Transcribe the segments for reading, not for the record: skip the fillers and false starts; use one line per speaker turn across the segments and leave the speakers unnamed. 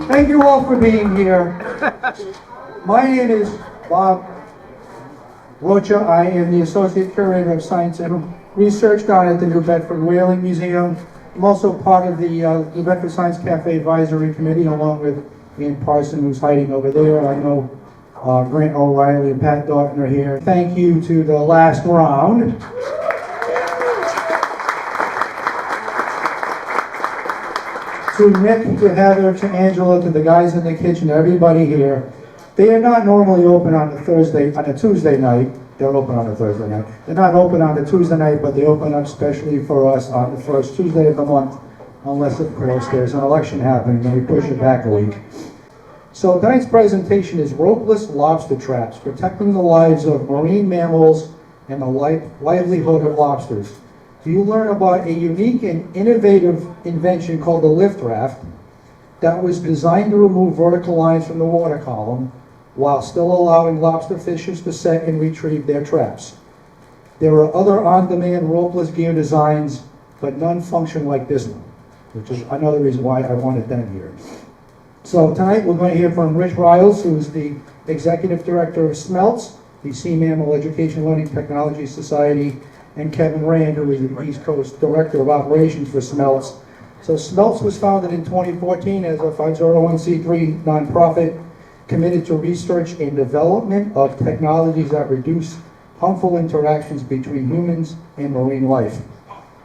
Thank you all for being here. My name is Bob Rocha. I am the Associate Curator of Science and Research down at the New Bedford Whaling Museum. I'm also part of the New Bedford Science Café Advisory Committee, along with Ian Parson, who's hiding over there. I know Grant O'Reilly and Pat Doughton are here. Thank you to the last round. To Nick, to Heather, to Angela, to the guys in the kitchen, everybody here. They are not normally open on a Tuesday night. They're open on a Thursday night. They're not open on a Tuesday night, but they open up specially for us on the first Tuesday of the month, unless, of course, there's an election happening and we push it back a week. So tonight's presentation is Ropeless Lobster Traps, protecting the lives of marine mammals and the livelihood of lobsters. You learn about a unique and innovative invention called the Lift Raft that was designed to remove vertical lines from the water column while still allowing lobster fishers to set and retrieve their traps. There are other on-demand ropeless gear designs, but none function like this one, which is another reason why I wanted them here. So tonight we're going to hear from Rich Riels, who's the Executive Director of SMELTS, the Sea Mammal Education Learning Technology Society, and Kevin Rand, who is the East Coast Director of Operations for SMELTS. So SMELTS was founded in 2014 as a 501c3 nonprofit committed to research and development of technologies that reduce harmful interactions between humans and marine life.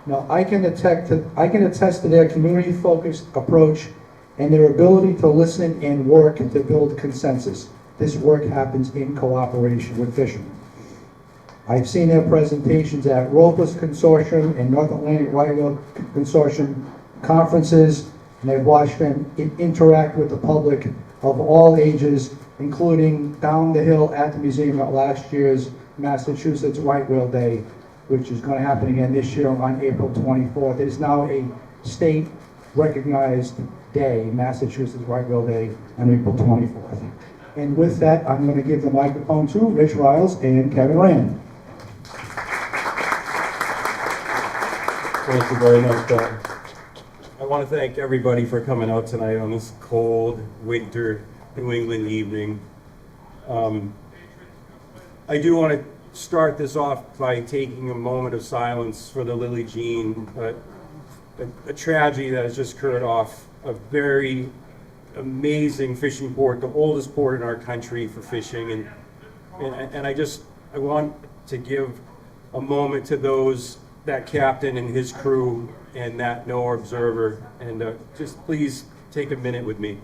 Now, I can attest to their community-focused approach and their ability to listen and work to build consensus. This work happens in cooperation with fishermen. I've seen their presentations at Ropeless Consortium and North Atlantic Right Whale Consortium conferences, and I've watched them interact with the public of all ages, including down the hill at the museum at last year's Massachusetts Right Whale Day, which is going to happen again this year on April 24th. It is now a state-recognized day, Massachusetts Right Whale Day, on April 24th. And with that, I'm going to give the microphone to Rich Riels and Kevin Rand.
Thank you very much, Don. I want to thank everybody for coming out tonight on this cold winter New England evening. I do want to start this off by taking a moment of silence for the Lily Jean, a tragedy that has just occurred off a very amazing fishing port, the oldest port in our country for fishing, and I want to give a moment to that captain and his crew and that NOAA observer, and just please take a minute with me.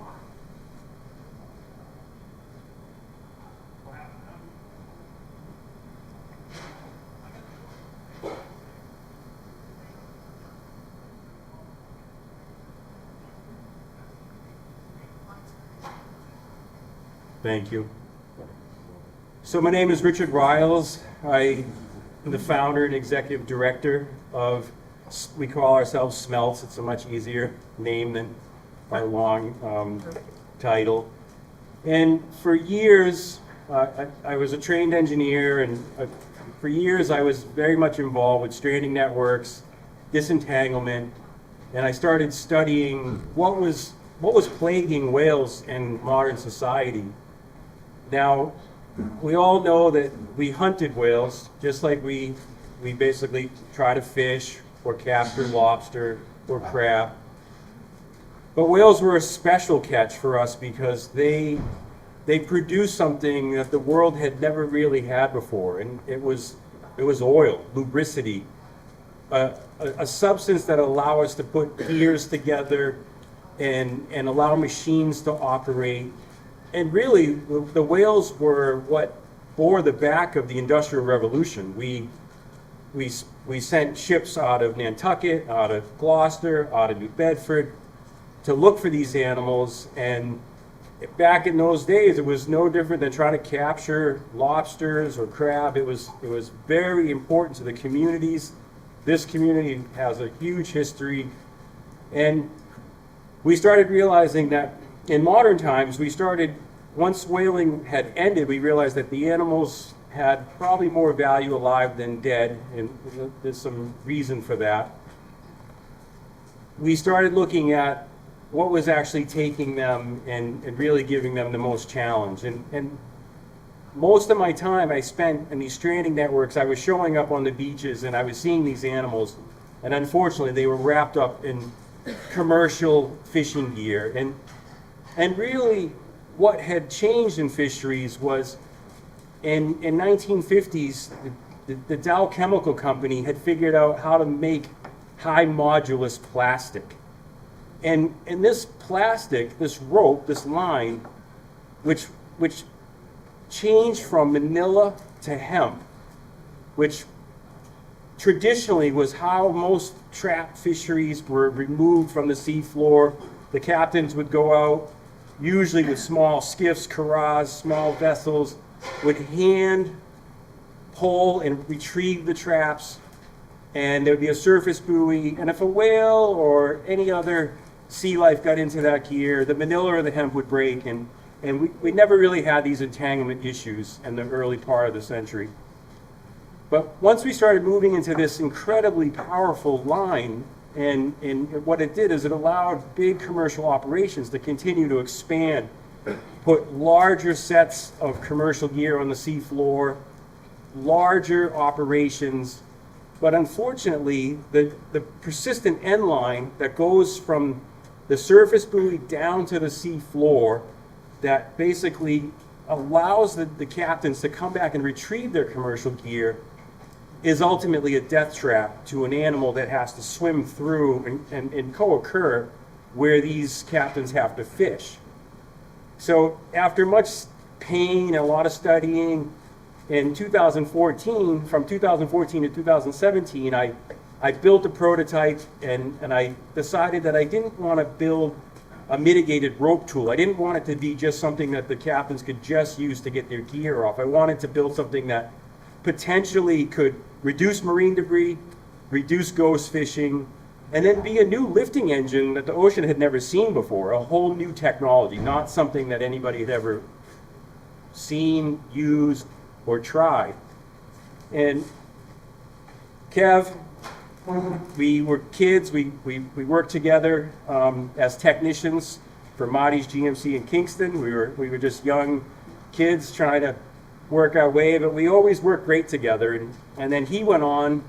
Thank you. So my name is Richard Riels. I am the founder and executive director of, we call ourselves SMELTS. It's a much easier name than our long title. And for years, I was a trained engineer, and for years I was very much involved with stranding networks, disentanglement, and I started studying what was plaguing whales in modern society. Now, we all know that we hunted whales, just like we basically try to fish or capture lobster or crab. But whales were a special catch for us because they produced something that the world had never really had before, and it was oil, lubricity, a substance that allow us to put gears together and allow machines to operate. And really, the whales were what bore the back of the Industrial Revolution. We sent ships out of Nantucket, out of Gloucester, out of New Bedford to look for these animals. And back in those days, it was no different than trying to capture lobsters or crab. It was very important to the communities. This community has a huge history. And we started realizing that in modern times, once whaling had ended, we realized that the animals had probably more value alive than dead, and there's some reason for that. We started looking at what was actually taking them and really giving them the most challenge. And most of my time I spent in these stranding networks, I was showing up on the beaches and I was seeing these animals, and unfortunately they were wrapped up in commercial fishing gear. And really what had changed in fisheries was in 1950s, the Dow Chemical Company had figured out how to make high modulus plastic. And this plastic, this rope, this line, which changed from manila to hemp, which traditionally was how most trapped fisheries were removed from the seafloor. The captains would go out, usually with small skiffs, curraghs, small vessels, would hand pull and retrieve the traps, and there would be a surface buoy, and if a whale or any other sea life got into that gear, the manila or the hemp would break, and we never really had these entanglement issues in the early part of the century. But once we started moving into this incredibly powerful line, and what it did is it allowed big commercial operations to continue to expand, put larger sets of commercial gear on the seafloor, larger operations. But unfortunately, the persistent end line that goes from the surface buoy down to the seafloor, that basically allows the captains to come back and retrieve their commercial gear, is ultimately a death trap to an animal that has to swim through and co-occur where these captains have to fish. So after much pain and a lot of studying, in 2014, from 2014 to 2017, I built a prototype, and I decided that I didn't want to build a mitigated rope tool. I didn't want it to be just something that the captains could just use to get their gear off. I wanted to build something that potentially could reduce marine debris, reduce ghost fishing, and then be a new lifting engine that the ocean had never seen before, a whole new technology, not something that anybody had ever seen, used, or tried. And Kev, we were kids, we worked together as technicians for Marty's GMC in Kingston. We were just young kids trying to work our way, but we always worked great together. And then he went on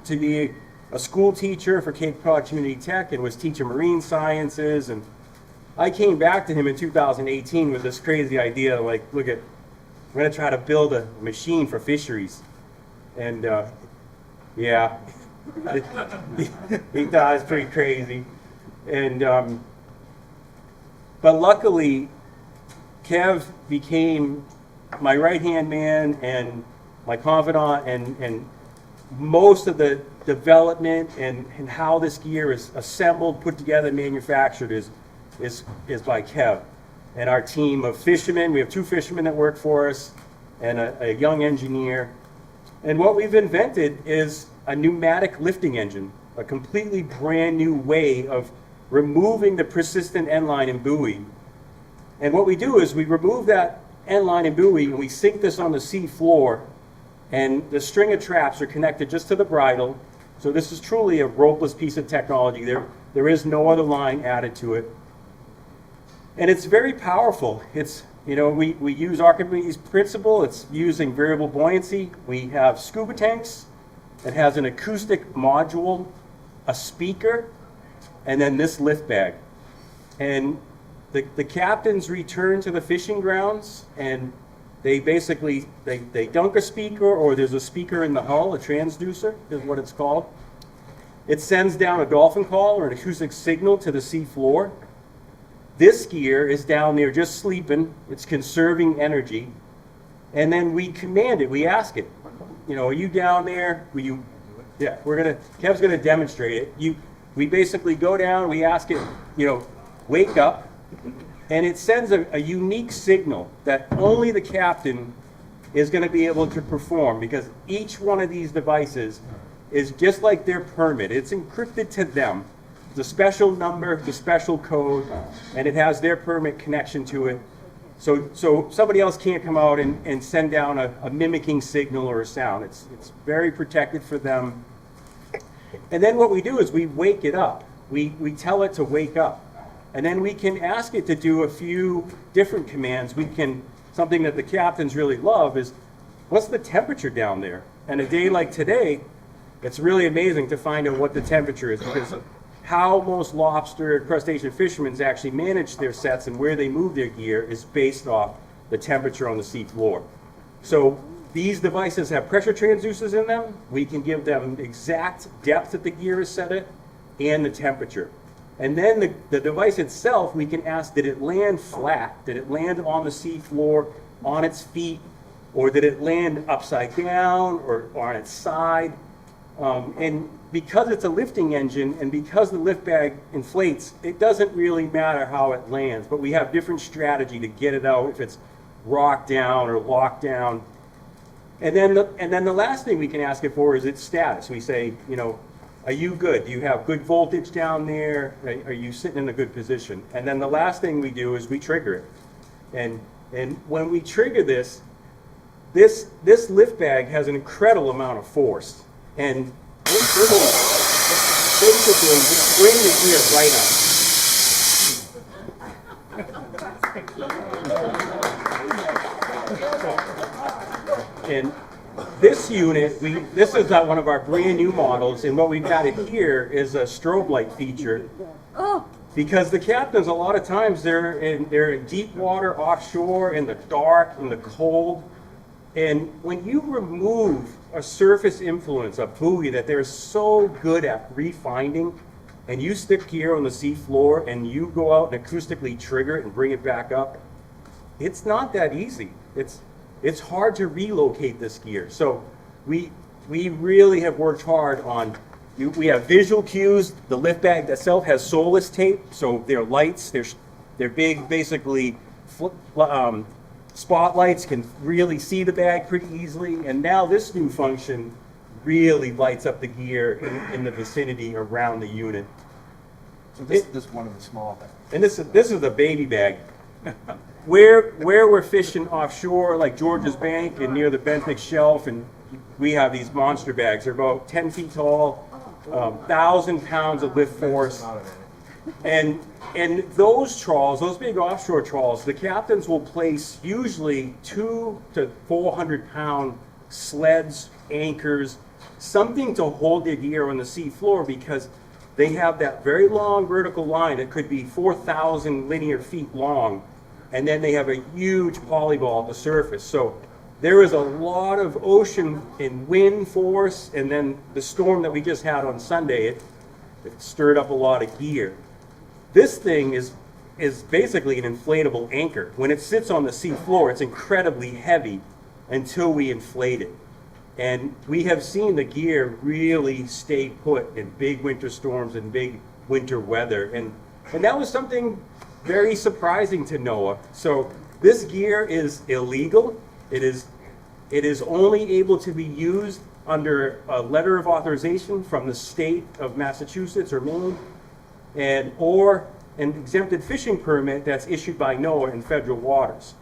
to be a school teacher for Cape Cod Community Tech and was teaching marine sciences. And I came back to him in 2018 with this crazy idea, like, look at, we're going to try to build a machine for fisheries. And yeah, he thought it was pretty crazy. And but luckily, Kev became my right-hand man and my confidant, and most of the development and how this gear is assembled, put together, manufactured is by Kev and our team of fishermen. We have 2 fishermen that work for us and a young engineer. And what we've invented is a pneumatic lifting engine, a completely brand new way of removing the persistent end line and buoy. And what we do is we remove that end line and buoy, and we sink this on the sea floor, and the string of traps are connected just to the bridle. So this is truly a ropeless piece of technology. There is no other line added to it. And it's very powerful. It's, you know, we use Archimedes' principle. It's using variable buoyancy. We have scuba tanks. It has an acoustic module, a speaker, and then this lift bag. And the captains return to the fishing grounds, and they basically, they dunk a speaker, or there's a speaker in the hull, a transducer is what it's called. It sends down a dolphin call or an acoustic signal to the sea floor. This gear is down there just sleeping. It's conserving energy. And then we command it, we ask it, you know, are you down there? Will you, yeah, Kev's gonna demonstrate it. We basically go down, we ask it, you know, wake up, and it sends a unique signal that only the captain is gonna be able to perform, because each one of these devices is just like their permit. It's encrypted to them. The special number, the special code, and it has their permit connection to it. So somebody else can't come out and send down a mimicking signal or a sound. It's very protected for them. And then what we do is we wake it up. We tell it to wake up. And then we can ask it to do a few different commands. Something that the captains really love is, what's the temperature down there? And a day like today, it's really amazing to find out what the temperature is, because how most lobster crustacean fishermen actually manage their sets and where they move their gear is based off the temperature on the sea floor. So these devices have pressure transducers in them. We can give them exact depth that the gear is set at and the temperature. And then the device itself, we can ask, did it land flat? Did it land on the sea floor, on its feet? Or did it land upside down or on its side? And because it's a lifting engine and because the lift bag inflates, it doesn't really matter how it lands, but we have different strategy to get it out if it's rocked down or locked down. And then the last thing we can ask it for is its status. We say, you know, are you good? Do you have good voltage down there? Are you sitting in a good position? And then the last thing we do is we trigger it. And when we trigger this lift bag has an incredible amount of force. And basically, we bring the gear right up. And this unit, this is one of our brand new models, and what we've added here is a strobe light feature. Because the captains, a lot of times, they're in deep water, offshore, in the dark, in the cold. And when you remove a surface influence, a buoy that they're so good at refinding, and you stick gear on the sea floor and you go out and acoustically trigger it and bring it back up, it's not that easy. It's hard to relocate this gear. So we really have worked hard on, we have visual cues. The lift bag itself has soulless tape, so they're lights, they're big, basically spotlights, can really see the bag pretty easily. And now this new function really lights up the gear in the vicinity around the unit.
So this is one of the small things.
And this is the baby bag. Where we're fishing offshore, like George's Bank and near the Benthic Shelf, and we have these monster bags. They're about 10 feet tall, 1,000 pounds of lift force. And those trawls, those big offshore trawls, the captains will place usually 200 to 400 pound sleds, anchors, something to hold their gear on the sea floor, because they have that very long vertical line that could be 4,000 linear feet long, and then they have a huge polyball at the surface. So there is a lot of ocean and wind force, and then the storm that we just had on Sunday, it stirred up a lot of gear. This thing is basically an inflatable anchor. When it sits on the sea floor, it's incredibly heavy until we inflate it. And we have seen the gear really stay put in big winter storms and big winter weather. And that was something very surprising to NOAA. So this gear is illegal. It is only able to be used under a letter of authorization from the state of Massachusetts or Maine, or an exempted fishing permit that's issued by NOAA in federal waters.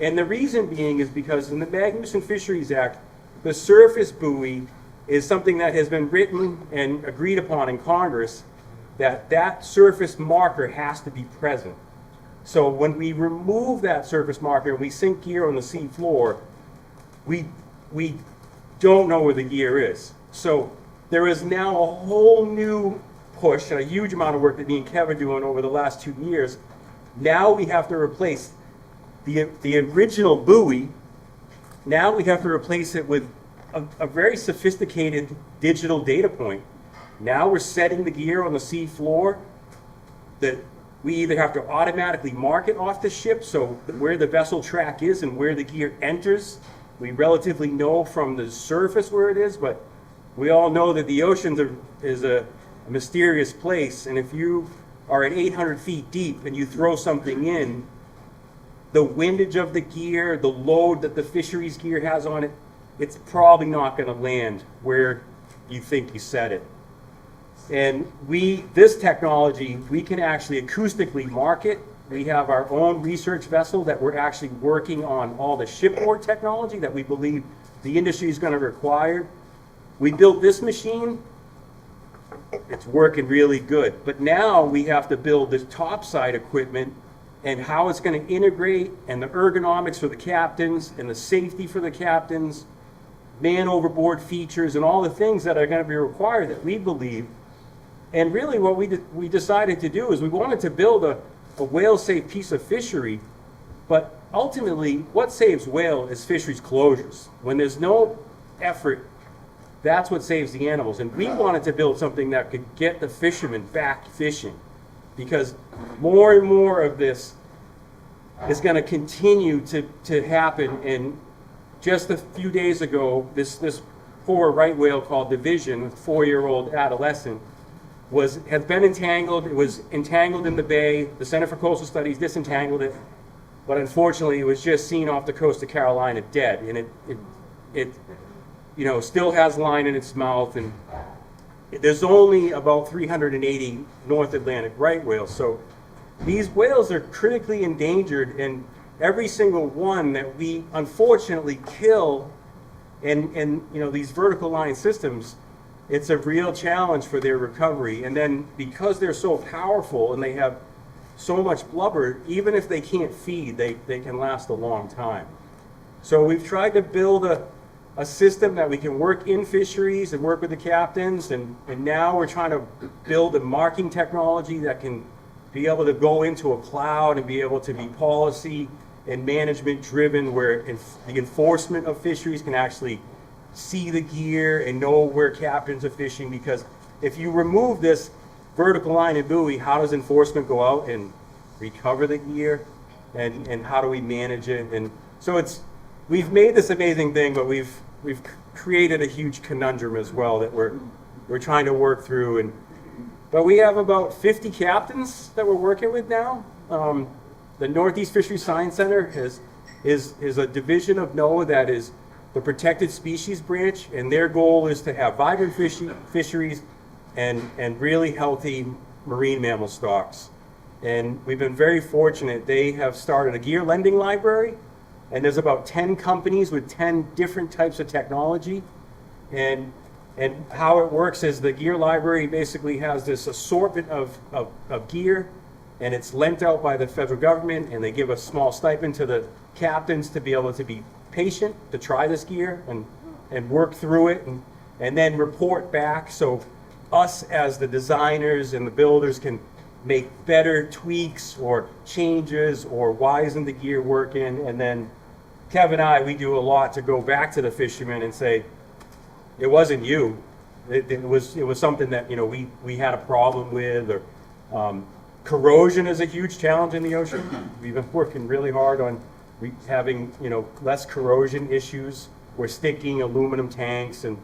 And the reason being is because in the Magnuson Fisheries Act, the surface buoy is something that has been written and agreed upon in Congress, that surface marker has to be present. So when we remove that surface marker and we sink gear on the sea floor, we don't know where the gear is. So there is now a whole new push and a huge amount of work that me and Kevin are doing over the last 2 years. Now we have to replace the original buoy. Now we have to replace it with a very sophisticated digital data point. Now we're setting the gear on the sea floor that we either have to automatically mark it off the ship, so where the vessel track is and where the gear enters, we relatively know from the surface where it is, but we all know that the ocean is a mysterious place, and if you are at 800 feet deep and you throw something in, the windage of the gear, the load that the fisheries gear has on it, it's probably not going to land where you think you set it. And this technology, we can actually acoustically mark it. We have our own research vessel that we're actually working on all the shipboard technology that we believe the industry is going to require. We built this machine it's working really good. But now we have to build the topside equipment and how it's going to integrate, and the ergonomics for the captains and the safety for the captains, man overboard features, and all the things that are going to be required that we believe. And really what we decided to do is we wanted to build a whale-safe piece of fishery, but ultimately what saves whale is fisheries closures. When there's no effort, that's what saves the animals. And we wanted to build something that could get the fishermen back fishing, because more and more of this is going to continue to happen. And just a few days ago, this poor right whale called Division, a 4-year-old adolescent, has been entangled. It was entangled in the bay. The Center for Coastal Studies disentangled it, but unfortunately it was just seen off the coast of Carolina dead. And it you know, still has line in its mouth, and there's only about 380 North Atlantic right whales. So these whales are critically endangered, and every single one that we unfortunately kill, and you know, these vertical line systems, it's a real challenge for their recovery. And then because they're so powerful and they have so much blubber, even if they can't feed, they can last a long time. So we've tried to build a system that we can work in fisheries and work with the captains, and now we're trying to build a marking technology that can be able to go into a cloud and be able to be policy and management driven, where the enforcement of fisheries can actually see the gear and know where captains are fishing. Because if you remove this vertical line and buoy, how does enforcement go out and recover the gear, and how do we manage it? And so we've made this amazing thing, but we've created a huge conundrum as well that we're trying to work through. But we have about 50 captains that we're working with now. The Northeast Fisheries Science Center is a division of NOAA that is the protected species branch, and their goal is to have vibrant fisheries and really healthy marine mammal stocks. And we've been very fortunate. They have started a gear lending library, and there's about 10 companies with 10 different types of technology. And how it works is the gear library basically has this assortment of gear, and it's lent out by the federal government, and they give a small stipend to the captains to be able to be patient to try this gear and work through it, and then report back, so us as the designers and the builders can make better tweaks or changes or why isn't the gear working. And then Kevin and I, we do a lot to go back to the fishermen and say, it wasn't you. It was something that, you know, we had a problem with. Or corrosion is a huge challenge in the ocean. We've been working really hard on having, you know, less corrosion issues. We're sticking aluminum tanks, and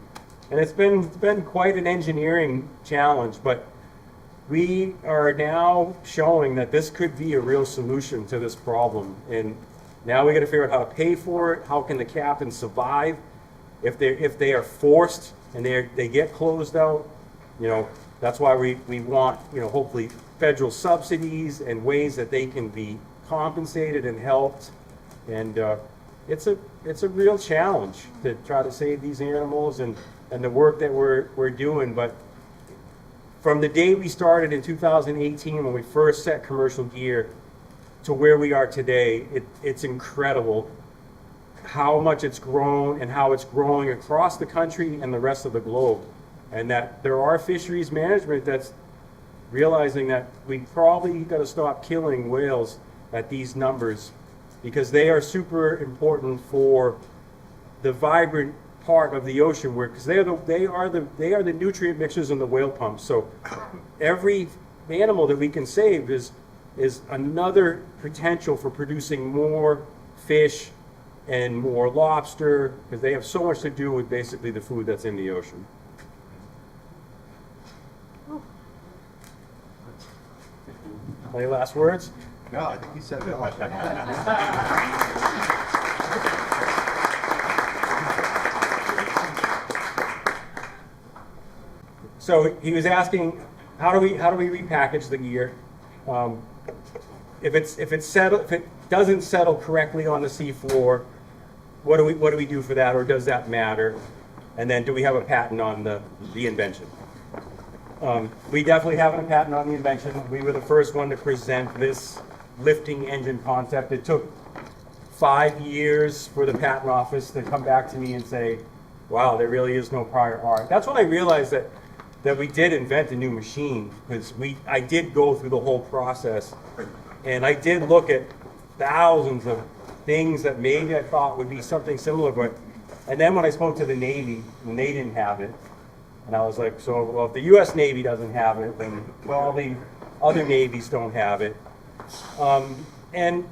it's been quite an engineering challenge, but we are now showing that this could be a real solution to this problem. And now we got to figure out how to pay for it. How can the captains survive if they are forced and they get closed out? You know, that's why we want, you know, hopefully federal subsidies and ways that they can be compensated and helped. And it's a real challenge to try to save these animals and the work that we're doing. But from the day we started in 2018, when we first set commercial gear, to where we are today, it's incredible how much it's grown and how it's growing across the country and the rest of the globe. And that there are fisheries management that's realizing that we probably got to stop killing whales at these numbers, because they are super important for the vibrant part of the ocean, because they are the nutrient mixers in the whale pumps. So every animal that we can save is another potential for producing more fish and more lobster, because they have so much to do with basically the food that's in the ocean. Any last words?
No, I think you said it all.
So he was asking, how do we repackage the gear? If it doesn't settle correctly on the seafloor, what do we do for that, or does that matter? And then do we have a patent on the invention? We definitely have a patent on the invention. We were the first one to present this lifting engine concept. It took 5 years for the patent office to come back to me and say, wow, there really is no prior art. That's when I realized that we did invent a new machine, because I did go through the whole process, and I did look at thousands of things that maybe I thought would be something similar, and then when I spoke to the Navy, and they didn't have it, and I was like, so, well, if the U.S. Navy doesn't have it, then all the other navies don't have it. And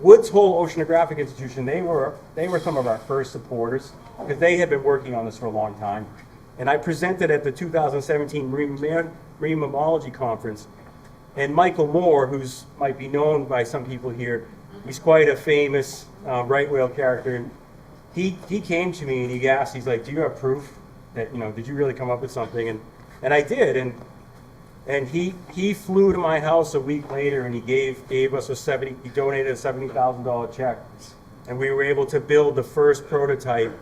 Woods Hole Oceanographic Institution, they were some of our first supporters, because they had been working on this for a long time. And I presented at the 2017 Marine Mammalogy Conference, and Michael Moore, who's might be known by some people here, he's quite a famous right whale character. And he came to me and he asked, he's like, do you have proof that, did you really come up with something? And I did, and he flew to my house a week later, and he gave us he donated a $70,000 check, and we were able to build the first prototype,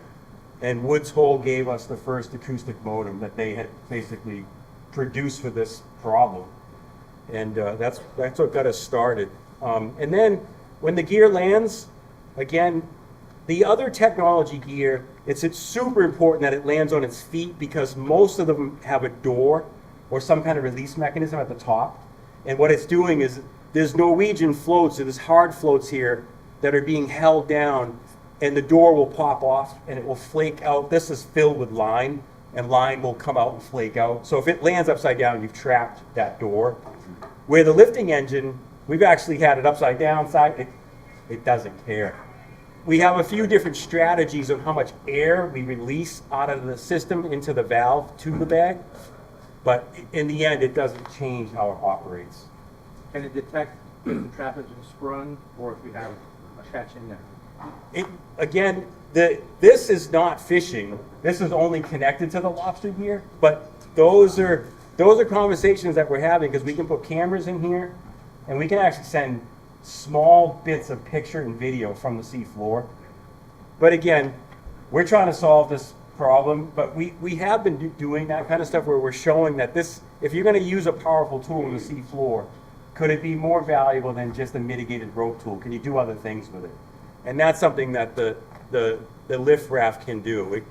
and Woods Hole gave us the first acoustic modem that they had basically produced for this problem. And that's what got us started. And then when the gear lands, again, the other technology gear, it's super important that it lands on its feet, because most of them have a door or some kind of release mechanism at the top. And what it's doing is there's Norwegian floats, there's hard floats here that are being held down, and the door will pop off and it will flake out. This is filled with line, and line will come out and flake out. So if it lands upside down, you've trapped that door. Where the lifting engine, we've actually had it upside down, it doesn't care. We have a few different strategies on how much air we release out of the system into the valve to the bag, but in the end, it doesn't change how it operates.
Can it detect if the trap has been sprung or if you have a catch in there?
Again, this is not fishing. This is only connected to the lobster gear, but those are conversations that we're having, because we can put cameras in here, and we can actually send small bits of picture and video from the seafloor. But again, we're trying to solve this problem, but we have been doing that kind of stuff where we're showing that if you're going to use a powerful tool in the seafloor, could it be more valuable than just a mitigated rope tool? Can you do other things with it? And that's something that the Lift Raft can do.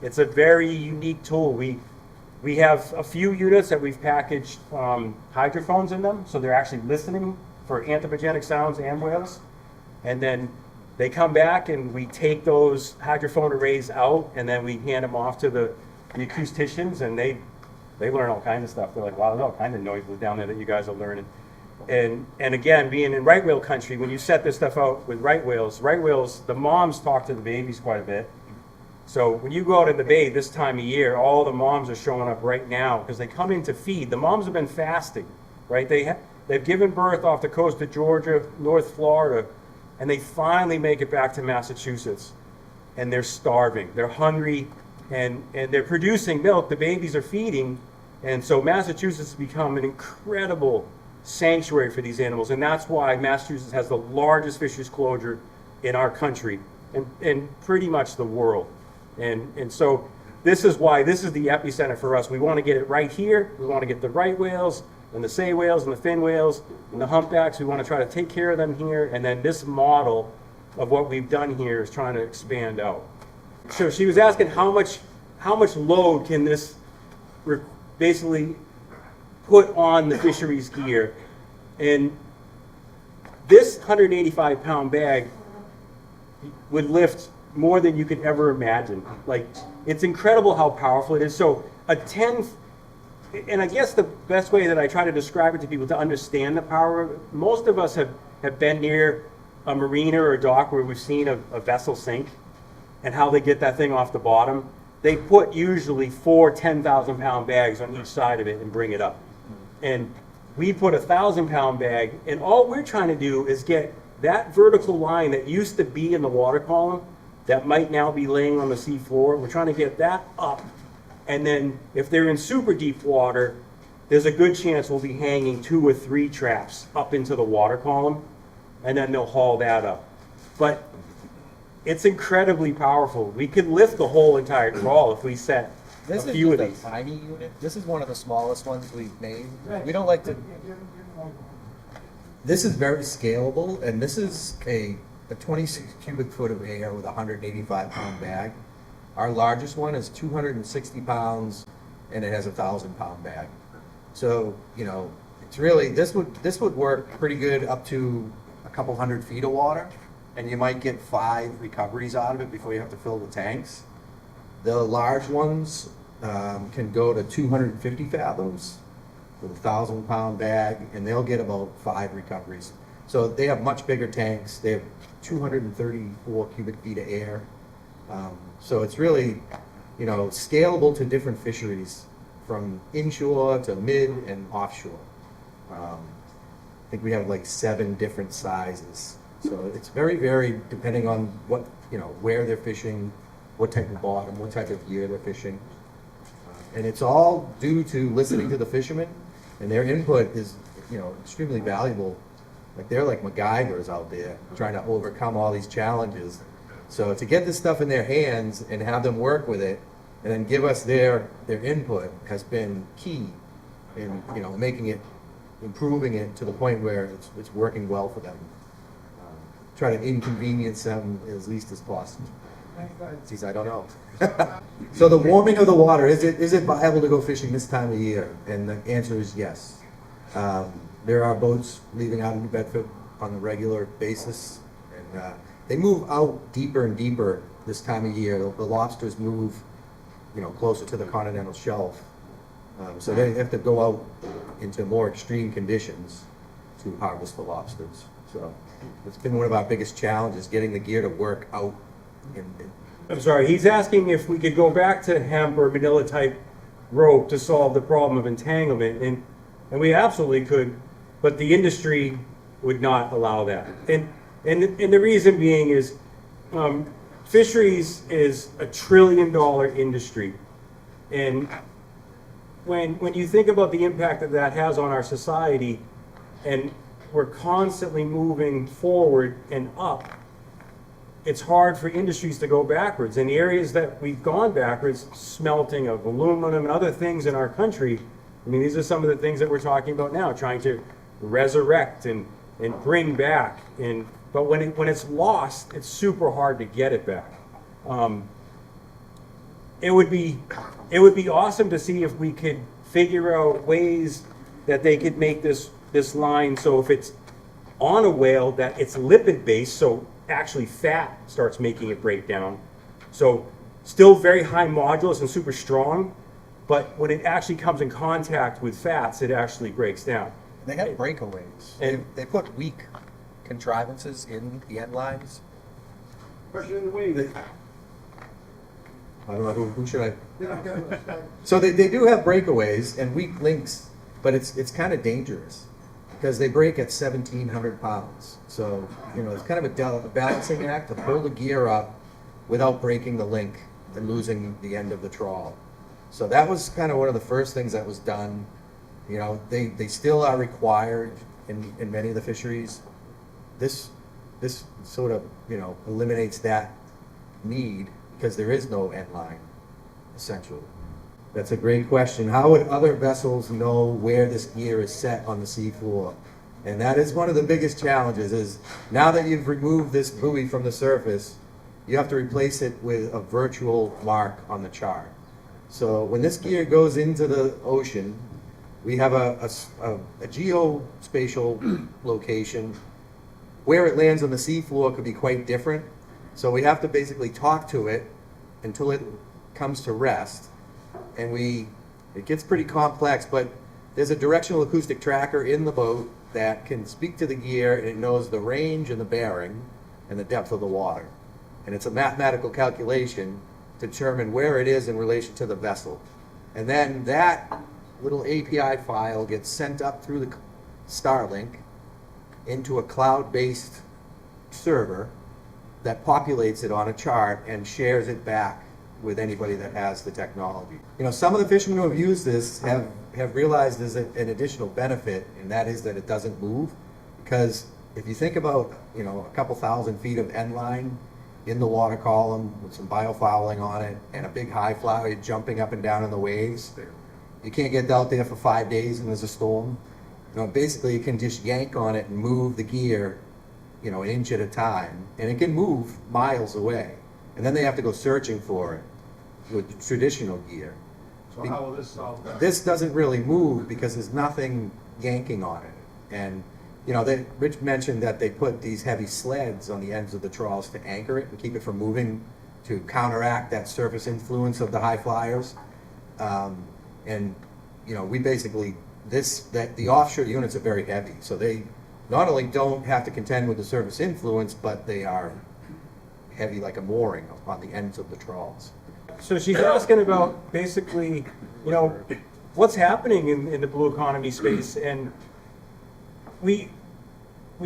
It's a very unique tool. We have a few units that we've packaged hydrophones in them, so they're actually listening for anthropogenic sounds and whales. And then they come back and we take those hydrophone arrays out, and then we hand them off to the acousticians, and they learn all kinds of stuff. They're like, wow, there's all kinds of noises down there that you guys are learning. And again, being in right whale country, when you set this stuff out with right whales, the moms talk to the babies quite a bit. So when you go out in the bay this time of year, all the moms are showing up right now because they come in to feed. The moms have been fasting, right? They've given birth off the coast of Georgia, North Florida, and they finally make it back to Massachusetts. And they're starving, they're hungry, and they're producing milk. The babies are feeding, and so Massachusetts has become an incredible sanctuary for these animals, and that's why Massachusetts has the largest fisheries closure in our country and pretty much the world. And so this is why this is the epicenter for us. We want to get it right here. We want to get the right whales and the sei whales and the fin whales and the humpbacks. We want to try to take care of them here, and then this model of what we've done here is trying to expand out. So she was asking how much load can this basically put on the fisheries gear, and this 185-pound bag would lift more than you could ever imagine. Like, it's incredible how powerful it is. So a 10th, and I guess the best way that I try to describe it to people to understand the power of it, most of us have been near a marina or a dock where we've seen a vessel sink and how they get that thing off the bottom. They put usually 4 10,000-pound bags on each side of it and bring it up. And we put a 1,000-pound bag, and all we're trying to do is get that vertical line that used to be in the water column that might now be laying on the sea floor. We're trying to get that up, and then if they're in super deep water, there's a good chance we'll be hanging 2 or 3 traps up into the water column, and then they'll haul that up. But it's incredibly powerful. We could lift the whole entire trawl if we set
This
a
is
few of
just
these.
a tiny unit. This is one of the smallest ones we've made. We don't like to. This is very scalable, and this is a 26 cubic foot of air with a 185 pound bag. Our largest one is 260 pounds, and it has a 1,000 pound bag. So, you know, it's really, this would work pretty good up to a couple 100 feet of water, and you might get 5 recoveries out of it before you have to fill the tanks. The large ones can go to 250 fathoms with a 1,000 pound bag, and they'll get about 5 recoveries. So they have much bigger tanks. They have 234 cubic feet of air. So it's really, you know, scalable to different fisheries, from inshore to mid and offshore. I think we have like 7 different sizes. So it's very varied depending on what, you know, where they're fishing, what type of bottom, what type of gear they're fishing. And it's all due to listening to the fishermen, and their input is, you know, extremely valuable. Like, they're like MacGyvers out there trying to overcome all these challenges. So to get this stuff in their hands and have them work with it and then give us their input has been key in, you know, making it, improving it to the point where it's working well for them. Try to inconvenience them as least as possible. Geez, I don't know. So the warming of the water, is it viable to go fishing this time of year? And the answer is yes. There are boats leaving out of New Bedford on a regular basis, and they move out deeper and deeper this time of year. The lobsters move, you know, closer to the continental shelf, so they have to go out into more extreme conditions to harvest the lobsters. So it's been one of our biggest challenges, getting the gear to work out.
I'm sorry, he's asking if we could go back to hemp or manila type rope to solve the problem of entanglement, and we absolutely could, but the industry would not allow that. And the reason being is, fisheries is a $1 trillion industry, and when you think about the impact that has on our society, and we're constantly moving forward and up, it's hard for industries to go backwards. In the areas that we've gone backwards, smelting of aluminum and other things in our country, I mean, these are some of the things that we're talking about now, trying to resurrect and bring back. But when it's lost, it's super hard to get it back. It would be awesome to see if we could figure out ways that they could make this line so if it's on a whale that it's lipid based, so actually fat starts making it break down. So still very high modulus and super strong, but when it actually comes in contact with fats, it actually breaks down.
They have breakaways.
And
They put weak contrivances in the end lines.
Question in the way.
I don't know, who should I? So they do have breakaways and weak links, but it's kind of dangerous because they break at 1,700 pounds. So, you know, it's kind of a balancing act to pull the gear up without breaking the link and losing the end of the trawl. So that was kind of one of the first things that was done. You know, they still are required in many of the fisheries. This sort of, you know, eliminates that need because there is no end line, essentially. That's a great question. How would other vessels know where this gear is set on the seafloor? And that is one of the biggest challenges, is now that you've removed this buoy from the surface, you have to replace it with a virtual mark on the chart. So when this gear goes into the ocean, we have a geospatial location. Where it lands on the seafloor could be quite different. So we have to basically talk to it until it comes to rest. And it gets pretty complex, but there's a directional acoustic tracker in the boat that can speak to the gear, and it knows the range and the bearing and the depth of the water. And it's a mathematical calculation to determine where it is in relation to the vessel. And then that little API file gets sent up through the Starlink into a cloud-based server that populates it on a chart and shares it back with anybody that has the technology. You know, some of the fishermen who have used this have realized there's an additional benefit, and that is that it doesn't move. Because if you think about, you know, a couple thousand feet of end line, in the water column with some biofouling on it and a big high flyer jumping up and down in the waves. You can't get out there for 5 days and there's a storm. You know, basically you can just yank on it and move the gear, you know, an inch at a time, and it can move miles away. And then they have to go searching for it with traditional gear.
So how will this solve that?
This doesn't really move because there's nothing yanking on it. And, you know, Rich mentioned that they put these heavy sleds on the ends of the trawls to anchor it and keep it from moving to counteract that surface influence of the high flyers. And, you know, we basically, the offshore units are very heavy. So they not only don't have to contend with the surface influence, but they are heavy like a mooring on the ends of the trawls.
So she's asking about basically, you know, what's happening in the blue economy space, and we've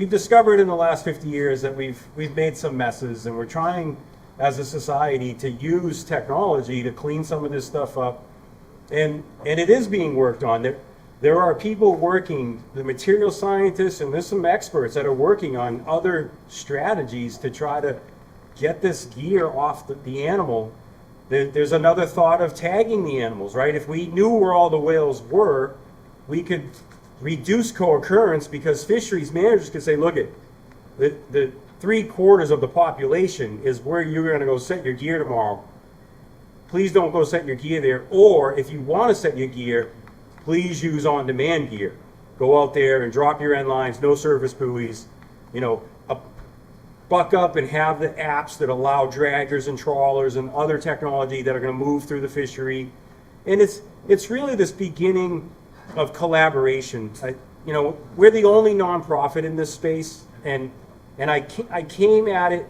discovered in the last 50 years that we've made some messes, and we're trying as a society to use technology to clean some of this stuff up, and it is being worked on. There are people working, the material scientists, and there's some experts that are working on other strategies to try to get this gear off the animal. There's another thought of tagging the animals, right? If we knew where all the whales were, we could reduce co-occurrence, because fisheries managers could say, look, the 3/4 of the population is where you're going to go set your gear tomorrow. Please don't go set your gear there. Or if you want to set your gear, please use on-demand gear. Go out there and drop your end lines, no surface buoys, you know, buck up and have the apps that allow draggers and trawlers and other technology that are going to move through the fishery. And it's really this beginning of collaboration. You know, we're the only nonprofit in this space, and I came at it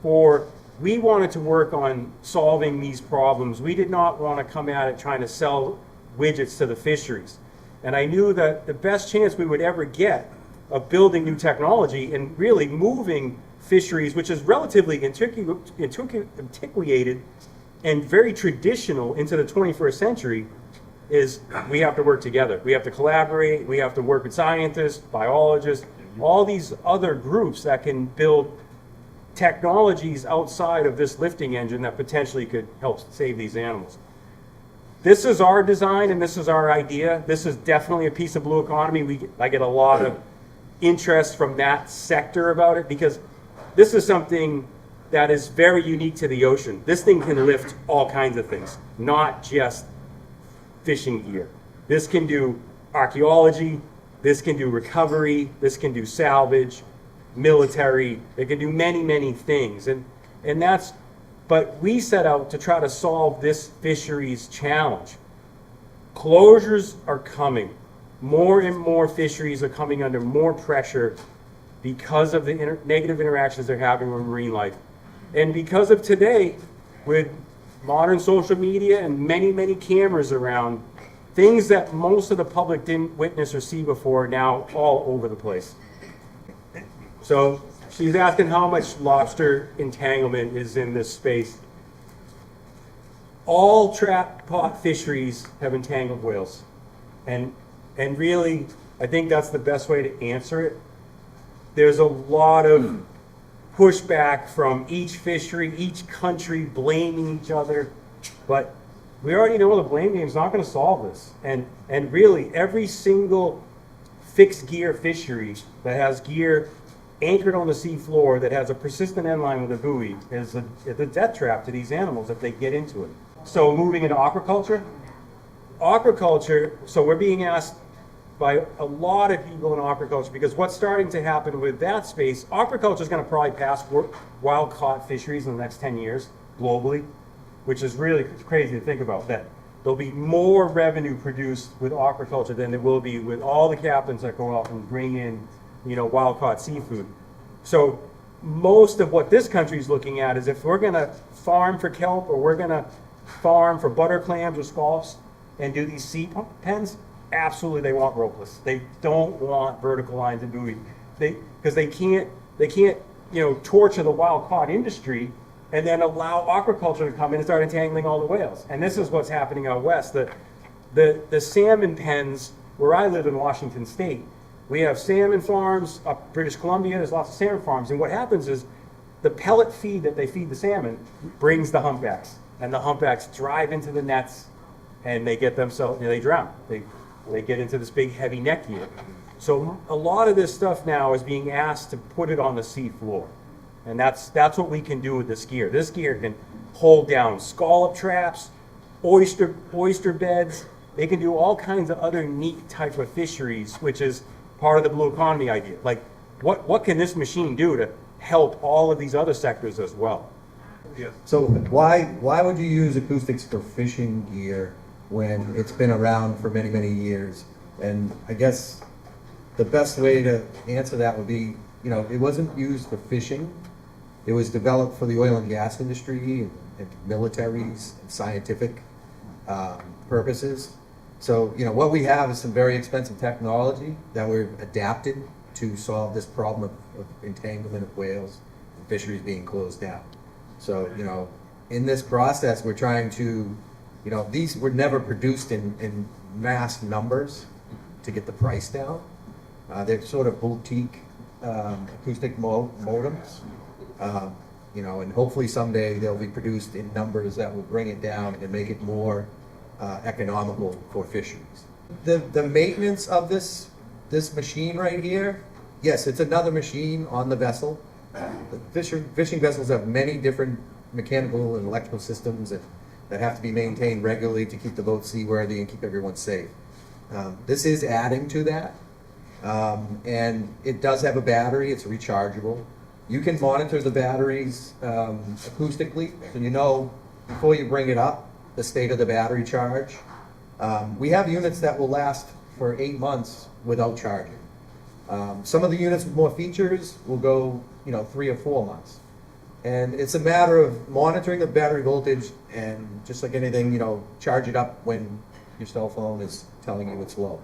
for we wanted to work on solving these problems. We did not want to come at it trying to sell widgets to the fisheries. And I knew that the best chance we would ever get of building new technology and really moving fisheries, which is relatively antiquated and very traditional, into the 21st century, is we have to work together. We have to collaborate. We have to work with scientists, biologists, all these other groups that can build technologies outside of this lifting engine that potentially could help save these animals. This is our design and this is our idea. This is definitely a piece of blue economy. I get a lot of interest from that sector about it, because this is something that is very unique to the ocean. This thing can lift all kinds of things, not just fishing gear. This can do archaeology, this can do recovery, this can do salvage, military, it can do many, many things. But we set out to try to solve this fisheries challenge. Closures are coming. More and more fisheries are coming under more pressure because of the negative interactions they're having with marine life. And because of today, with modern social media and many, many cameras around, things that most of the public didn't witness or see before are now all over the place. So she's asking how much lobster entanglement is in this space. All trap pot fisheries have entangled whales. And really, I think that's the best way to answer it. There's a lot of pushback from each fishery, each country blaming each other, but we already know the blame game is not going to solve this. And really, every single fixed gear fishery that has gear anchored on the seafloor, that has a persistent end line with a buoy, is a death trap to these animals if they get into it. So moving into aquaculture. So we're being asked by a lot of people in aquaculture, because what's starting to happen with that space, aquaculture is going to probably pass wild-caught fisheries in the next 10 years globally, which is really crazy to think about, that there'll be more revenue produced with aquaculture than there will be with all the captains that go out and bring in, you know, wild-caught seafood. So most of what this country is looking at is, if we're going to farm for kelp, or we're going to farm for butter clams or scallops and do these sea pens, absolutely they want ropeless. They don't want vertical lines and buoy. Because they can't, you know, torture the wild-caught industry and then allow aquaculture to come in and start entangling all the whales. And this is what's happening out west. The salmon pens, where I live in Washington State, we have salmon farms up British Columbia. There's lots of salmon farms, and what happens is the pellet feed that they feed the salmon brings the humpbacks, and the humpbacks drive into the nets, and they get themselves, they drown. They get into this big heavy net gear. So a lot of this stuff now is being asked to put it on the seafloor. And that's what we can do with this gear. This gear can hold down scallop traps, oyster beds. They can do all kinds of other neat type of fisheries, which is part of the blue economy idea. Like, what can this machine do to help all of these other sectors as well?
So why would you use acoustics for fishing gear when it's been around for many, many years? And I guess the best way to answer that would be, it wasn't used for fishing. It was developed for the oil and gas industry and militaries and scientific purposes. So, what we have is some very expensive technology that we've adapted to solve this problem of entanglement of whales and fisheries being closed down. So, in this process, we're trying to, these were never produced in mass numbers to get the price down. They're sort of boutique acoustic modems, and hopefully someday they'll be produced in numbers that will bring it down and make it more economical for fisheries. The maintenance of this machine right here, yes, it's another machine on the vessel. The fishing vessels have many different mechanical and electrical systems that have to be maintained regularly to keep the boat seaworthy and keep everyone safe. This is adding to that, and it does have a battery. It's rechargeable. You can monitor the batteries acoustically, so before you bring it up the state of the battery charge. We have units that will last for 8 months without charging. Some of the units with more features will go 3 or 4 months. And it's a matter of monitoring the battery voltage, and just like anything, charge it up when your cell phone is telling you it's low.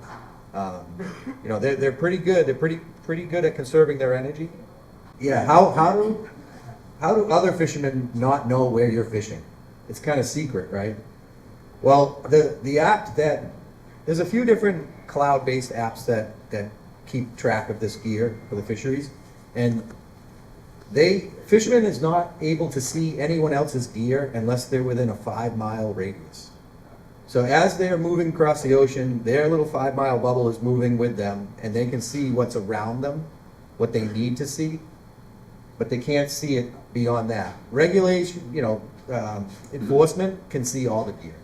They're pretty good. They're pretty good at conserving their energy. Yeah. How do other fishermen not know where you're fishing? It's kind of secret, right? Well, the app there's a few different cloud-based apps that keep track of this gear for the fisheries, and fishermen is not able to see anyone else's gear unless they're within a 5-mile radius. So as they're moving across the ocean, their little 5-mile bubble is moving with them, and they can see what's around them, what they need to see, but they can't see it beyond that. Regulation, enforcement can see all the gear.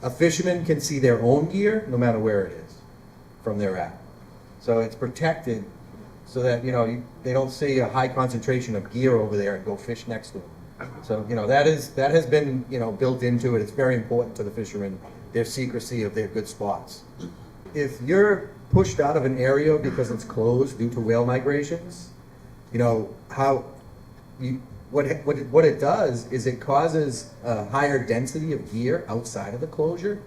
A fisherman can see their own gear no matter where it is from their app. So it's protected so that they don't see a high concentration of gear over there and go fish next to them. So that has been built into it. It's very important to the fishermen, their secrecy of their good spots. If you're pushed out of an area because it's closed due to whale migrations, what it does is it causes a higher density of gear outside of the closure.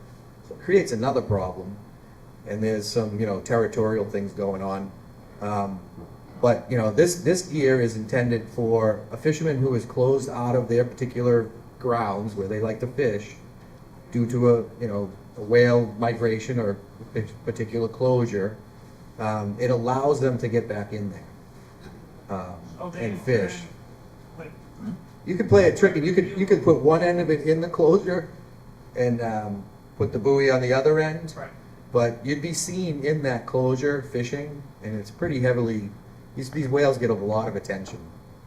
So it creates another problem, and there's some territorial things going on. But this gear is intended for a fisherman who is closed out of their particular grounds where they like to fish due to a whale migration or a particular closure. It allows them to get back in there and fish. You could play a trick, and you could put one end of it in the closure and put the buoy on the other end.
Right.
But you'd be seen in that closure fishing, and it's pretty heavily. These whales get a lot of attention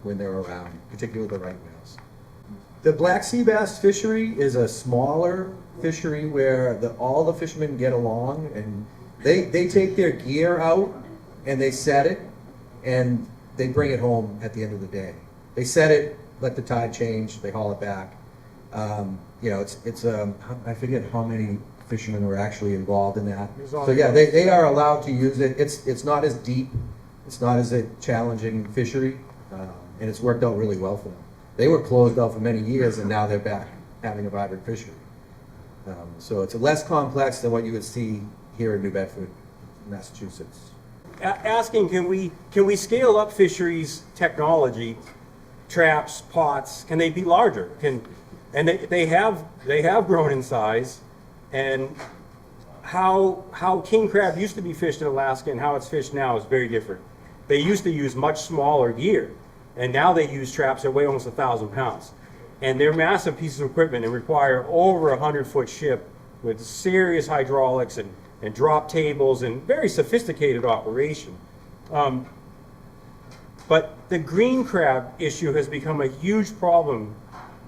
when they're around, particularly the right whales. The black sea bass fishery is a smaller fishery where all the fishermen get along, and they take their gear out and they set it, and they bring it home at the end of the day. They set it, let the tide change, they haul it back. I forget how many fishermen were actually involved in that. So yeah, they are allowed to use it. It's not as deep. It's not as a challenging fishery, and it's worked out really well for them. They were closed out for many years, and now they're back having a vibrant fishery. So it's less complex than what you would see here in New Bedford, Massachusetts.
Asking, can we scale up fisheries technology, traps, pots? Can they be larger? And they have grown in size, and how king crab used to be fished in Alaska and how it's fished now is very different. They used to use much smaller gear, And now they use traps that weigh almost 1,000 pounds. And they're massive pieces of equipment and require over a 100-foot ship with serious hydraulics and drop tables and very sophisticated operation. But the green crab issue has become a huge problem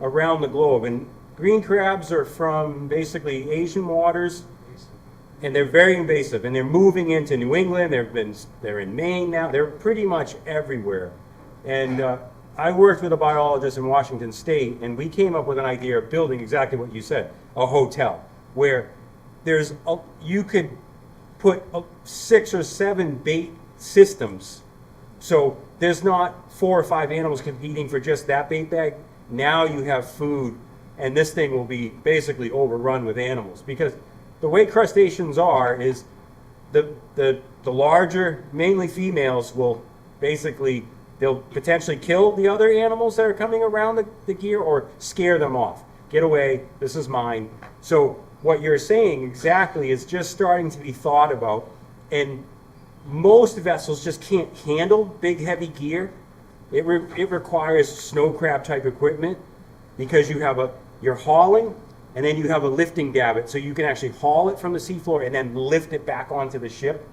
around the globe. And green crabs are from basically Asian waters, and they're very invasive. And they're moving into New England. They're in Maine now. They're pretty much everywhere. And I worked with a biologist in Washington State, and we came up with an idea of building exactly what you said, a hotel, where you could put 6 or 7 bait systems. So there's not 4 or 5 animals competing for just that bait bag. Now you have food, and this thing will be basically overrun with animals. Because the way crustaceans are is the larger, mainly females, will basically, they'll potentially kill the other animals that are coming around the gear or scare them off. Get away, this is mine. So what you're saying exactly is just starting to be thought about, and most vessels just can't handle big, heavy gear. It requires snow crab type equipment because you're hauling, and then you have a lifting davit, so you can actually haul it from the seafloor and then lift it back onto the ship.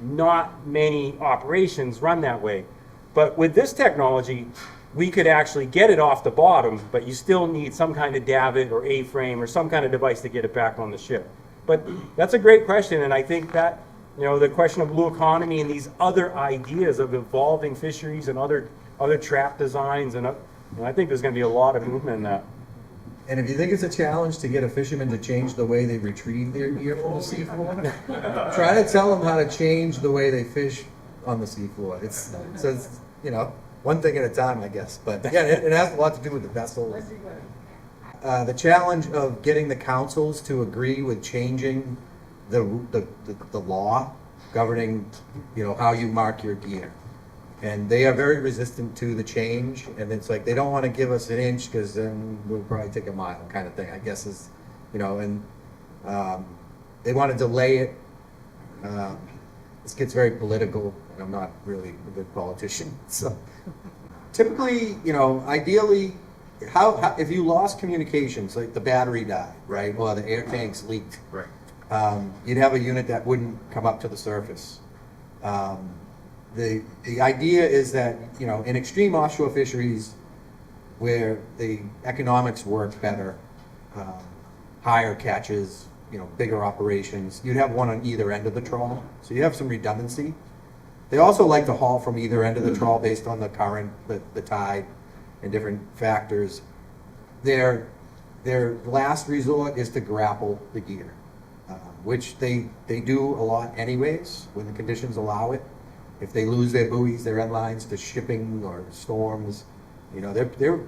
Not many operations run that way. But with this technology, we could actually get it off the bottom, but you still need some kind of davit or A-frame or some kind of device to get it back on the ship. But that's a great question, and I think that, the question of blue economy and these other ideas of evolving fisheries and other trap designs, and I think there's going to be a lot of movement in that.
And if you think it's a challenge to get a fisherman to change the way they retrieve their gear from the seafloor, try to tell them how to change the way they fish on the seafloor. It's one thing at a time, I guess. But yeah, it has a lot to do with the vessel. The challenge of getting the councils to agree with changing the law governing, how you mark your gear. And they are very resistant to the change, and it's like they don't want to give us an inch because then we'll probably take a mile, kind of thing, I guess is, and they want to delay it. This gets very political, and I'm not really a good politician. So typically, ideally, how if you lost communications, like the battery died, right, or the air tanks leaked,
Right.
You'd have a unit that wouldn't come up to the surface. The idea is that, in extreme offshore fisheries where the economics work better, higher catches, bigger operations, you'd have one on either end of the trawl. So you have some redundancy. They also like to haul from either end of the trawl based on the current, the tide, and different factors. Their last resort is to grapple the gear, which they do a lot anyways when the conditions allow it. If they lose their buoys, their end lines to shipping or storms, they're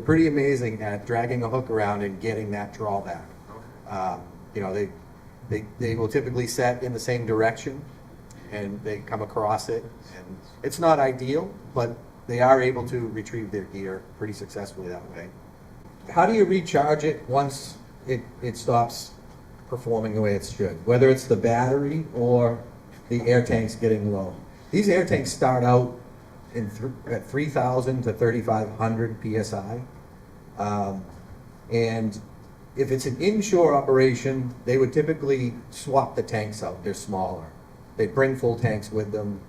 pretty amazing at dragging a hook around and getting that trawl back. They will typically set in the same direction, and they come across it. And it's not ideal, but they are able to retrieve their gear pretty successfully that way. How do you recharge it once it stops performing the way it should? Whether it's the battery or the air tanks getting low. These air tanks start out at 3,000 to 3,500 PSI. And if it's an inshore operation, they would typically swap the tanks out. They're smaller. They bring full tanks with them.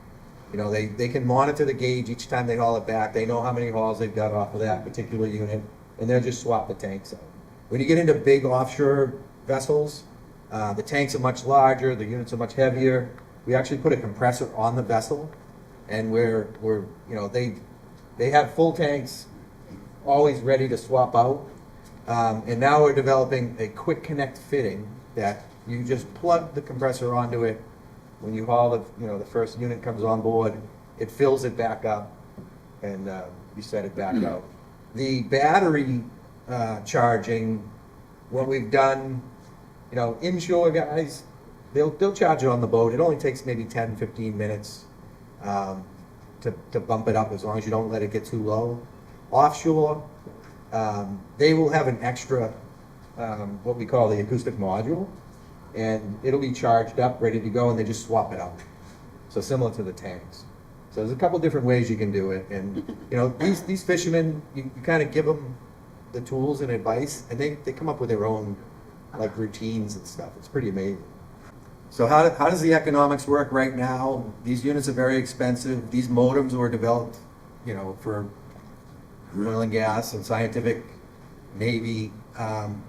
They can monitor the gauge each time they haul it back. They know how many hauls they've got off of that particular unit, and they'll just swap the tanks out. When you get into big offshore vessels, the tanks are much larger, the units are much heavier. We actually put a compressor on the vessel, and they have full tanks always ready to swap out. And now we're developing a quick connect fitting that you just plug the compressor onto it. When you haul the first unit comes on board, it fills it back up, and you set it back out. The battery charging, what we've done, inshore guys, they'll charge it on the boat. It only takes maybe 10, 15 minutes to bump it up, as long as you don't let it get too low. Offshore, they will have an extra, what we call the acoustic module, and it'll be charged up, ready to go, and they just swap it out. So similar to the tanks. So there's a couple different ways you can do it, and you know, these fishermen, you kind of give them the tools and advice, and they come up with their own like routines and stuff. It's pretty amazing. So how does the economics work right now? These units are very expensive. These modems were developed, you know, for oil and gas and scientific, Navy.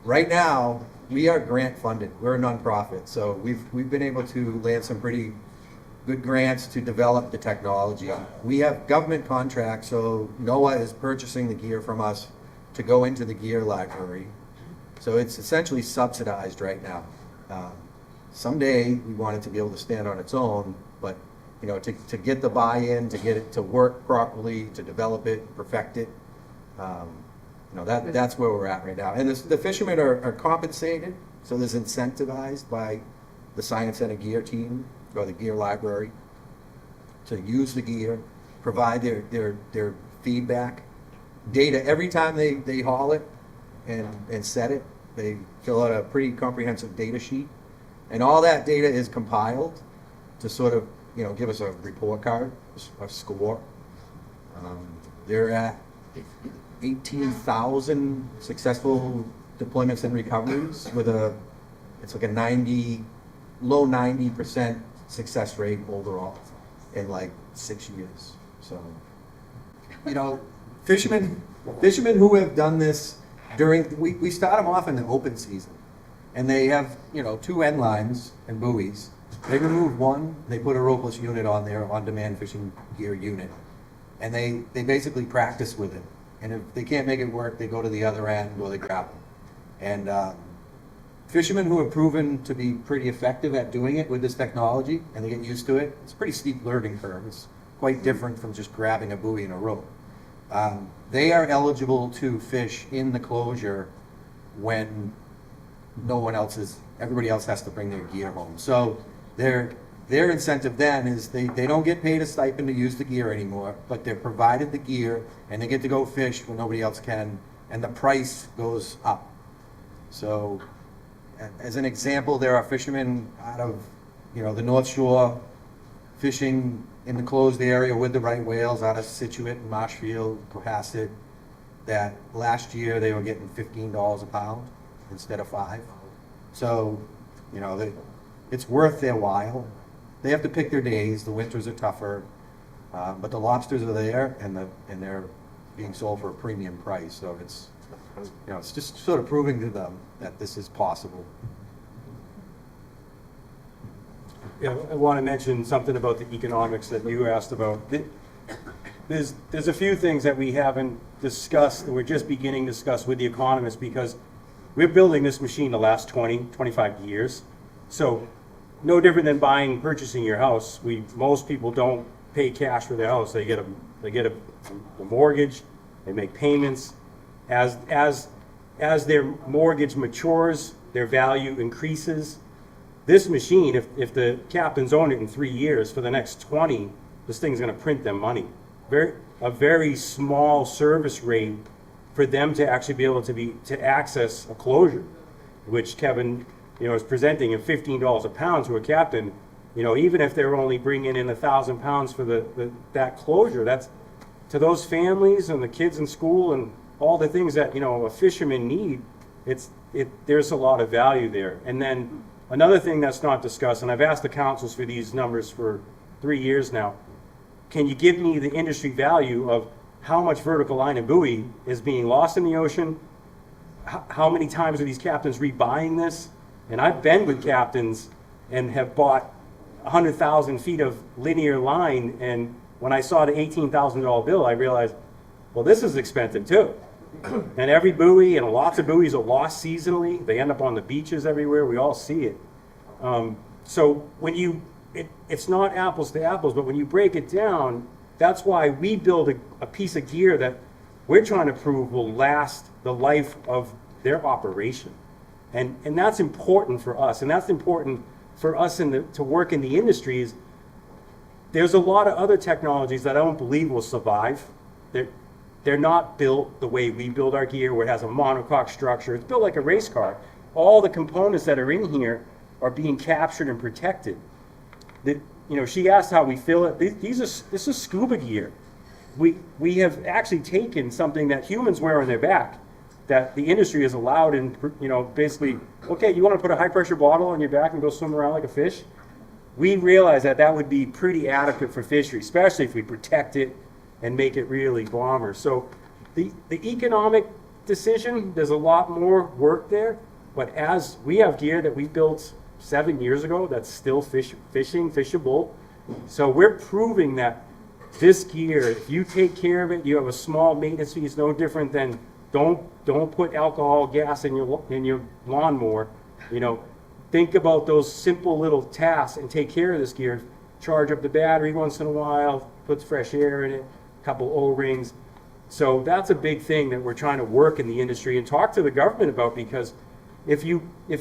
Right now, we are grant funded. We're a nonprofit, so we've been able to land some pretty good grants to develop the technology. We have government contracts, so NOAA is purchasing the gear from us to go into the gear library. So it's essentially subsidized right now. Someday we want it to be able to stand on its own, but you know, to get the buy-in, to get it to work properly, to develop it, perfect it, you know, that's where we're at right now. And the fishermen are compensated, so there's incentivized by the Science Center gear team or the gear library to use the gear, provide their feedback, data every time they haul it and set it. They fill out a pretty comprehensive data sheet, and all that data is compiled to sort of, you know, give us a report card, a score. They're at 18,000 successful deployments and recoveries with it's like a low 90% success rate overall in like 6 years. So, you know, fishermen who have done this we start them off in the open season, and they have, you know, 2 end lines and buoys. They remove one, they put a ropeless unit on there, on-demand fishing gear unit, and they basically practice with it. And if they can't make it work, they go to the other end or they grab them. And fishermen who have proven to be pretty effective at doing it with this technology, and they get used to it, it's a pretty steep learning curve. It's quite different from just grabbing a buoy and a rope. They are eligible to fish in the closure when everybody else has to bring their gear home. So their incentive then is they don't get paid a stipend to use the gear anymore, but they're provided the gear and they get to go fish when nobody else can, and the price goes up. So as an example, there are fishermen out of, you know, the North Shore fishing in the closed area with the right whales out of Situate, Marshfield, Cohasset, that last year they were getting $15 a pound instead of $5. So, you know, it's worth their while. They have to pick their days. The winters are tougher, but the lobsters are there, and they're being sold for a premium price. So it's, you know, it's just sort of proving to them that this is possible.
Yeah, I want to mention something about the economics that you asked about. There's a few things that we haven't discussed, that we're just beginning to discuss with the economists, because we're building this machine the last 20-25 years. So no different than purchasing your house. Most people don't pay cash for their house. They get a mortgage, they make payments. As their mortgage matures, their value increases. This machine, if the captains own it in 3 years, for the next 20, this thing's going to print them money. A very small service rate for them to actually be able to access a closure, which Kevin, you know, is presenting at $15 a pound to a captain. You know, even if they're only bringing in 1,000 pounds for that closure, that's to those families and the kids in school and all the things that, you know, a fisherman need. There's a lot of value there. And then another thing that's not discussed, and I've asked the councils for these numbers for 3 years now, can you give me the industry value of how much vertical line and buoy is being lost in the ocean? How many times are these captains rebuying this? And I've been with captains and have bought 100,000 feet of linear line, and when I saw the $18,000 bill, I realized, well, this is expensive too. And every buoy, and lots of buoys are lost seasonally. They end up on the beaches everywhere. We all see it. So when it's not apples to apples, but when you break it down, that's why we build a piece of gear that we're trying to prove will last the life of their operation. And that's important for us, and that's important for us to work in the industries. There's a lot of other technologies that I don't believe will survive. They're not built the way we build our gear, where it has a monocoque structure. It's built like a race car. All the components that are in here are being captured and protected. you know, she asked how we fill it. This is scuba gear. We have actually taken something that humans wear on their back, that the industry has allowed, and, you know, basically, okay, you want to put a high pressure bottle on your back and go swim around like a fish? We realize that that would be pretty adequate for fishery, especially if we protect it and make it really bomber. So the economic decision, there's a lot more work there, but as we have gear that we built 7 years ago that's still fishable. So we're proving that this gear, if you take care of it, you have a small maintenance fee. It's no different than don't put alcohol gas in your lawnmower. You know, think about those simple little tasks and take care of this gear. Charge up the battery once in a while, puts fresh air in it, a couple O-rings. So that's a big thing that we're trying to work in the industry and talk to the government about, because if you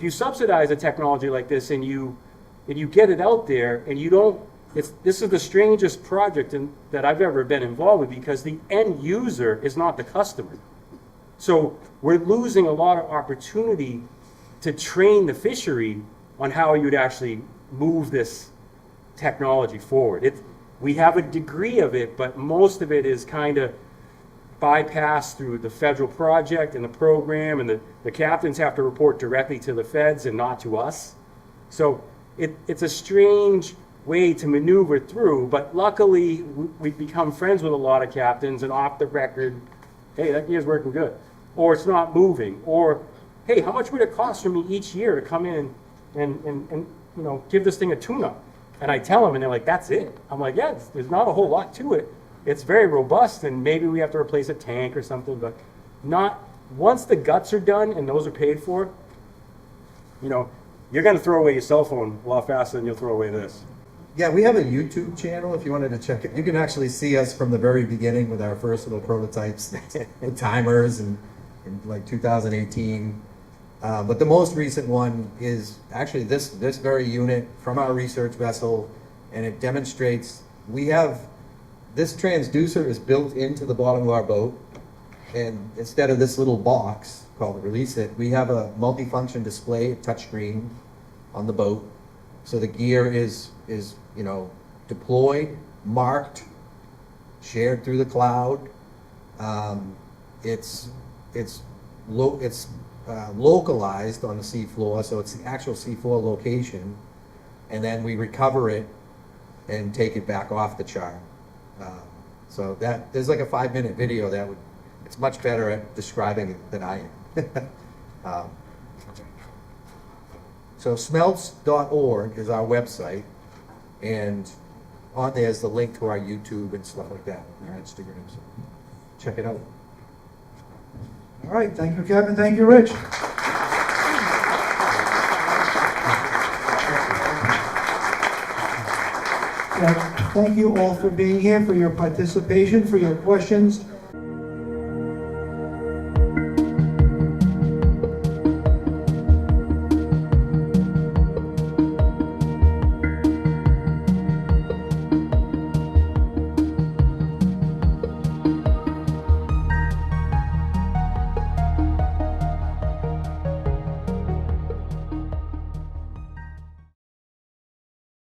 subsidize a technology like this and you get it out there and you don't, this is the strangest project that I've ever been involved with, because the end user is not the customer. So we're losing a lot of opportunity to train the fishery on how you'd actually move this technology forward. We have a degree of it, but most of it is kind of bypassed through the federal project and the program, and the captains have to report directly to the feds and not to us. So it's a strange way to maneuver through, but luckily we've become friends with a lot of captains, and off the record, hey, that gear's working good, or it's not moving, or hey, how much would it cost for me each year to come in and you know, give this thing a tune-up? And I tell them, and they're like, that's it. I'm like, yeah, there's not a whole lot to it. It's very robust, and maybe we have to replace a tank or something, but not, once the guts are done and those are paid for, you know, you're going to throw away your cell phone a lot faster than you'll throw away this.
Yeah, we have a YouTube channel if you wanted to check it. You can actually see us from the very beginning with our first little prototypes with timers in like 2018. But the most recent one is actually this very unit from our research vessel, and it demonstrates this transducer is built into the bottom of our boat, and instead of this little box called Release It, we have a multifunction display, a touchscreen on the boat. So the gear is you know, deployed, marked, shared through the cloud. It's localized on the seafloor, so it's the actual seafloor location, and then we recover it and take it back off the chart. So there's like a 5-minute video it's much better at describing it than I am. So SMELTS.org is our website, and on there is the link to our YouTube and stuff like that, and our Instagram, so check it out.
All right, thank you, Kevin. Thank you, Rich. Thank you all for being here, for your participation, for your questions.